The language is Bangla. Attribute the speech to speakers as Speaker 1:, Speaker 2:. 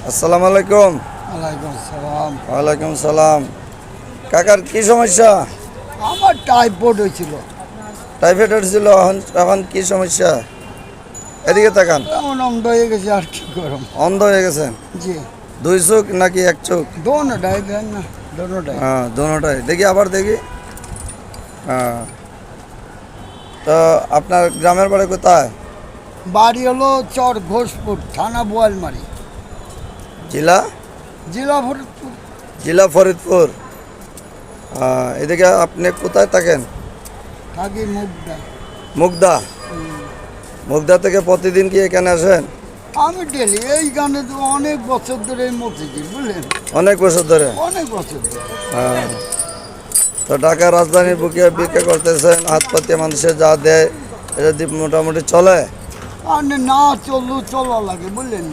Speaker 1: আসসালামু আলাইকুম।
Speaker 2: ওয়ালাইকুম আসসালাম।
Speaker 1: ওয়ালাইকুম সালাম। কাকার কি সমস্যা?
Speaker 2: আমার টাইফয়েড হয়েছিল,
Speaker 1: টাইফয়েড হয়েছিল, এখন এখন কি সমস্যা? এদিকে তাকান।
Speaker 2: এমন অন্ধ হয়ে গেছে, আর কি করম।
Speaker 1: অন্ধ হয়ে গেছেন?
Speaker 2: জি,
Speaker 1: দুই চোখ নাকি এক চোখ?
Speaker 2: দোনোটাই দেন না, দোনোটাই।
Speaker 1: হ্যাঁ, দোনোটাই। দেখি, আবার দেখি। হ্যাঁ। তো আপনার গ্রামের বাড়ি কোথায়?
Speaker 2: বাড়ি হলো চর ঘোষপুর, থানা বোয়ালমারি,
Speaker 1: জেলা?
Speaker 2: জেলা ফরিদপুর।
Speaker 1: জেলা ফরিদপুর। এদিকে আপনি কোথায় থাকেন?
Speaker 2: থাকি মুগদা।
Speaker 1: মুগদা? মুগদা থেকে প্রতিদিন কি এখানে আসেন?
Speaker 2: আমি ডেলি এই গানে তো অনেক বছর ধরে মতেছি, বুঝলেন,
Speaker 1: অনেক বছর ধরে?
Speaker 2: অনেক বছর ধরে।
Speaker 1: হ্যাঁ। তো ঢাকা রাজধানীর বুকে বিক্রি করতেছেন, হাত পাতিয়ে মানুষের যা দেয় এটা দিয়ে মোটামুটি চলে?
Speaker 2: আর না চললেও চলা লাগে, বুঝলেন।